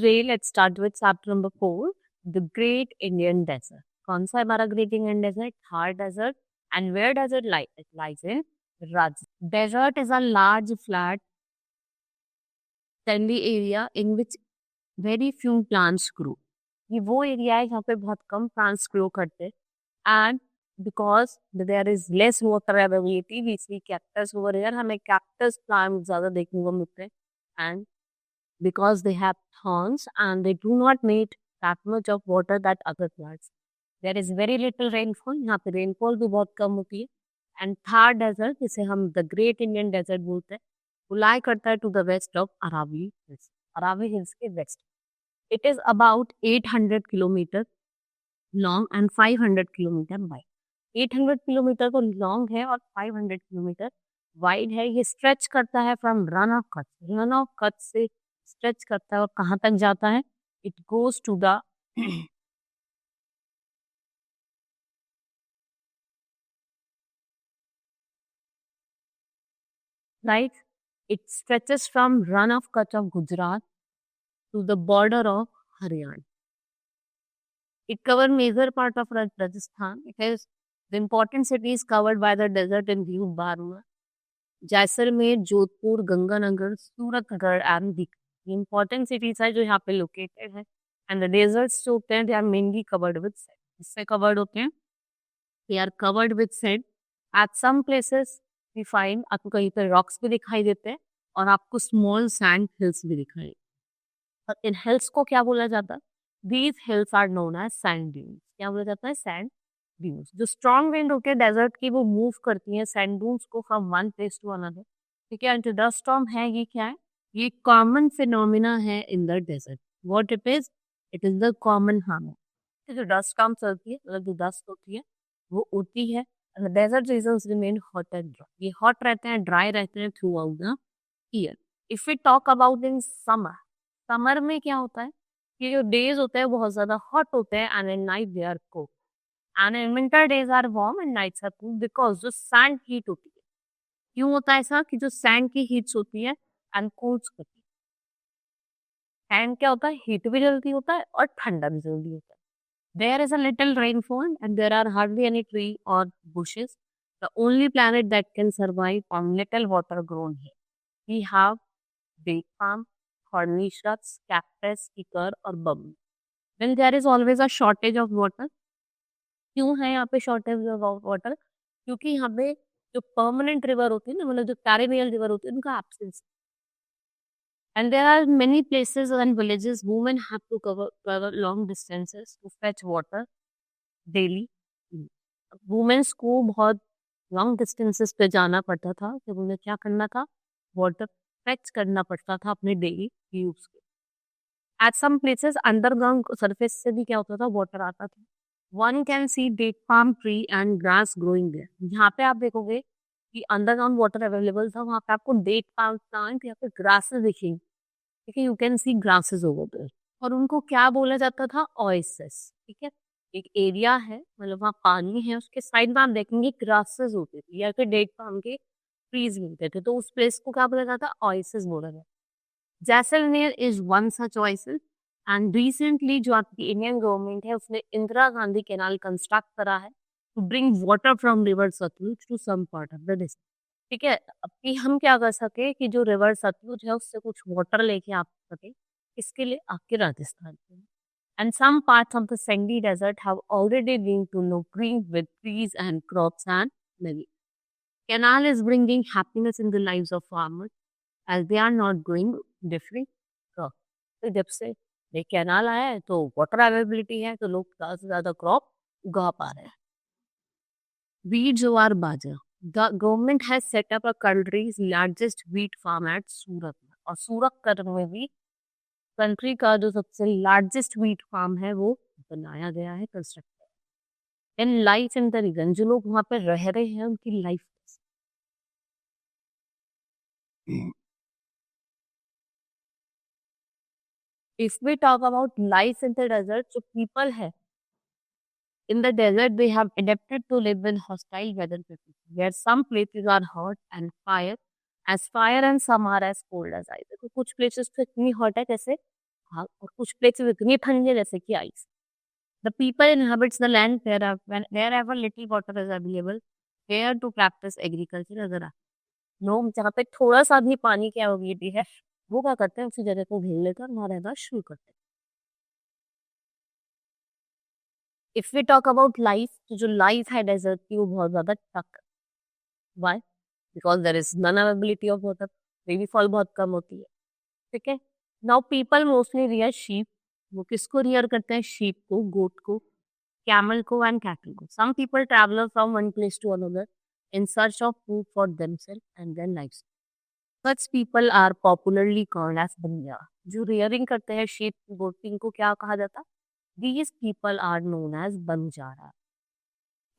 today let's start with chapter number 4, the Great Indian Desert. कौन सा है हमारा Great Indian Desert? Thar Desert. And where does it lie? It lies in Rajasthan. Desert is a large, flat, sandy area in which very few plants grow. ये वो area है जहाँ पे बहुत कम plants grow करते हैं. And because there is less water availability, we see cactus over here. हमें cactus plants ज़्यादा देखने को मिलते हैं. And because they have thorns and they do not need that much of water that other plants. There is very little rainfall. यहाँ पे rainfall भी बहुत कम होती है. And Thar Desert, जिसे हम the Great Indian Desert बोलते हैं, वो lie करता है to the west of Aravalli Hills. Aravalli Hills के west. It is about 800 kilometer long and 500 kilometer wide. 800 kilometre तो लॉन्ग है और 500 किलोमीटर वाइड है. ये स्ट्रेच करता है from Rann of Kutch. Rann of Kutch से स्ट्रेच करता है और कहाँ तक जाता है? It goes to the right. It stretches from run of Kutch of Gujarat to the border of Haryana. It covers major part of Rajasthan. It has the important cities covered by the desert include Barua, Jaisalmer, Jodhpur, Ganganagar, Suratgarh and Bikaner. Important cities है जो यहाँ पे located है. And the desserts जो होते हैं they are mainly covered with sand. इससे covered होते हैं, they are covered with sand. At some places we find आपको कहीं पे रॉक्स भी दिखाई देते हैं और आपको स्मॉल सैंड हिल्स भी दिखाई देते हैं. और इन हिल्स को क्या बोला जाता है? These hills are known as sand dunes. क्या बोला जाता है? Sand dunes. जो स्ट्रॉन्ग विंड होके डेजर्ट की वो मूव करती है सैंड ड्यून्स को from one place to another. ठीक है. एंड डस्ट स्टॉर्म है, ये क्या है? ये कॉमन फिनोमिना है in the desert. What it is the common hormone. जो डस्ट स्टॉर्म चलती है, मतलब जो डस्ट होती है वो उड़ती है. And the desert regions remain hot and dry. ये हॉट रहते हैं, ड्राई रहते हैं throughout the year. If we talk about in summer, summer में क्या होता है कि जो डेज होते हैं बहुत ज्यादा हॉट होते हैं and in night they are cold. And in winter days are warm and nights are cool because जो sand heat होती है. क्यों होता है ऐसा कि जो sand की heats होती है and cools करती है. Sand क्या होता है? Heat भी जल्दी होता है और ठंडा भी जल्दी होता है. There is a little rainfall and there are hardly any tree or bushes. The only planet that can survive on little water grown here. We have date palm, thorny shrubs, cactus, hickory और bamboo. Then there is always a shortage of water. क्यों है यहाँ पे shortage of water? क्योंकि यहाँ पे जो permanent river होती है ना, मतलब जो पेरिनियल रिवर होती है, उनका एब्सेंस. And there are many places and villages women have to cover long distances to fetch water daily. Womens को बहुत लॉन्ग डिस्टेंसेस पे जाना पड़ता था जब उन्हें क्या करना था? वाटर फेच करना पड़ता था अपने डेली यूज के. At some places underground surface से भी क्या होता था? वाटर आता था. One can see date palm tree and grass growing there. यहाँ पे आप देखोगे कि अंडरग्राउंड वाटर अवेलेबल था, वहाँ पे आपको डेट पाम प्लांट या फिर ग्रासेस दिखेंगे. ठीक है. You can see grasses over there. और उनको क्या बोला जाता था? ओएसिस. ठीक है. एक एरिया है, मतलब वहाँ पानी है, उसके साइड में आप देखेंगे ग्रासेस होते थे या फिर डेट पाम के ट्रीज मिलते थे. तो उस प्लेस को क्या बोला जाता? ओएसिस बोला जाता. Jaisalmer is one such oasis. And recently जो आपकी इंडियन गवर्नमेंट है उसने इंदिरा गांधी कैनाल कंस्ट्रक्ट करा है to bring water from river Sutlej to some part of the district. ठीक है. अब कि हम क्या कर सके कि जो रिवर सतलुज है उससे कुछ वाटर लेके आ सके, इसके लिए आपके राजस्थान में. And some parts of the sandy desert have already been to no green with trees and crops and many. Canal is bringing happiness in the lives of farmers as they are not growing different crop. तो जब से ये canal आया है तो water availability है, तो लोग ज्यादा से ज्यादा क्रॉप उगा पा रहे हैं. वीट ज्वार बाजरा. The government has set up a country's largest wheat farm at Surat. और सूरत में भी कंट्री का जो सबसे लार्जेस्ट वीट फार्म है वो बनाया गया है, construct. And life in the region, जो लोग वहां पे रह रहे हैं उनकी life. If we talk about life in the desert, so people है in the desert they have adapted to live in hostile weather conditions, where some places are hot and fire and some are as cold as ice. देखो कुछ places तो इतनी hot है जैसे भाग, और कुछ प्लेसेस इतनी ठंडी है जैसे कि ice. The people inhabits the land wherever little water is available, where to practice agriculture अगर लोग जहाँ पे थोड़ा सा भी पानी की अवेलेबिलिटी है, वो क्या करते हैं, उसी जगह को घेर लेकर वहां रहना शुरू करते हैं। If we talk about life, तो जो लाइफ है डेजर्ट की वो बहुत ज्यादा tough. Why? Because there is none availability of water, rainfall बहुत कम होती है। ठीक है। Now people mostly rear sheep. वो किसको रियर करते हैं? शीप को, गोट को, कैमल को एंड कैटल को। Some people travel from one place to another in search of food for themselves and their life. Such people are popularly called as Banjara. जो rearing करते हैं शीप गोटिंग को क्या कहा जाता है? These people are known as Banjara.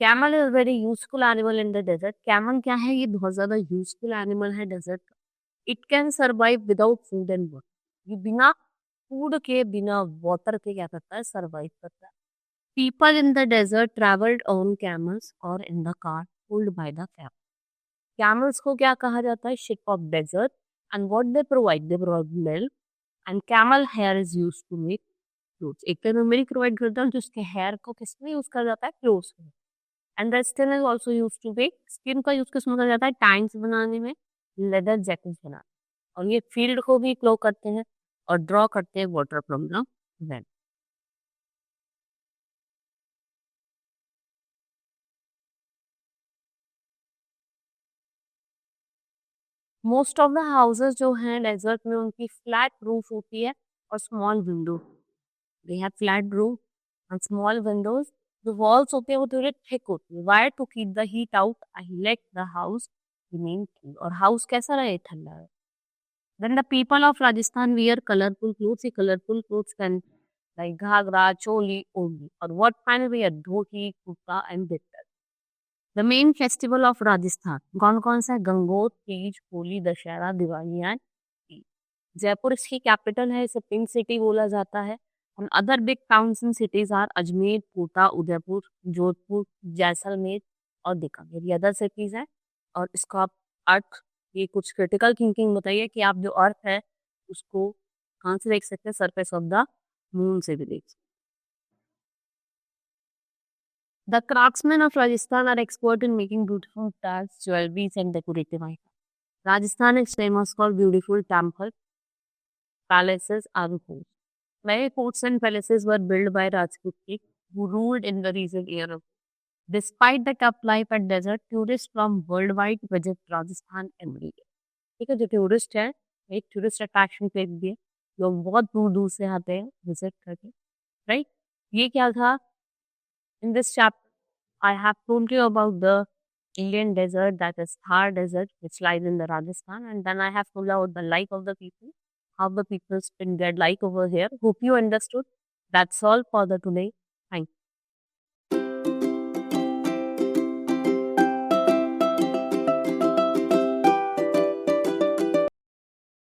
Camel is very useful animal in the desert. Camel क्या है? ये बहुत ज्यादा यूजफुल एनिमल है डेजर्ट का। It can survive without food and water. ये बिना फूड के, बिना वाटर के क्या करता है? सर्वाइव करता है। People in the desert travelled on camels और in the car pulled by the camel. Camels को क्या कहा जाता है? Ship of desert. And what they provide? They provide milk and camel hair is used to make clothes. एक तरह milk provide करता है जिसके हेयर को किसमें यूज करा जाता है? क्लोथ्स में। And the skin is also use to make, skin का यूज किसमें करा जाता है? टाइंस बनाने में, लेदर जैकेट बनाने। और ये फील्ड को भी क्लो करते हैं और ड्रॉ करते हैं water from the well. Most of the houses जो हैं डेजर्ट में, उनकी फ्लैट रूफ होती है और small window. They have flat roof and small windows. जो वॉल्स होते हैं वो थोड़े थिक होती है। Why? To keep the heat out and let the house remain cool. और हाउस कैसा रहे? ठंडा रहे। Then the people of Rajasthan wear colorful clothes. ये colorful clothes can like Ghaghara, चोली, ओढ़नी। और what kind wear? Dhoti, kurta and बिस्तर। The main festival of Rajasthan कौन कौन सा है? गंगोत, तीज, होली, दशहरा, दिवाली एंड ईद। जयपुर इसकी कैपिटल है, इसे पिंक सिटी बोला जाता है। And other big towns and cities are Ajmer, Kota, Udaipur, Jodhpur, Jaisalmer और बीकानेर। ये अदर सिटीज है। और इसका आप अर्थ, ये कुछ क्रिटिकल थिंकिंग बताइए कि आप जो अर्थ है उसको कहाँ से देख सकते हैं? सरफेस ऑफ द मून से भी देख सकते हैं। The craftsman of Rajasthan are expert in making beautiful tags, jewelleries and decorative item. Rajasthan is famous for beautiful temple, palaces and forts. Many forts and palaces were built by Rajput kings who ruled in the recent era. Despite the tough life and desert, tourists from worldwide visit Rajasthan every year. ठीक है, जो tourist है, एक tourist attraction place भी है। लोग बहुत दूर दूर से आते हैं विजिट करके। राइट? ये क्या था? In this chapter I have told you about the Indian desert, that is Thar Desert, which lies in the Rajasthan, and then I have told about the life of the people, how the people spend their life over here. Hope you understood. That's all for the today.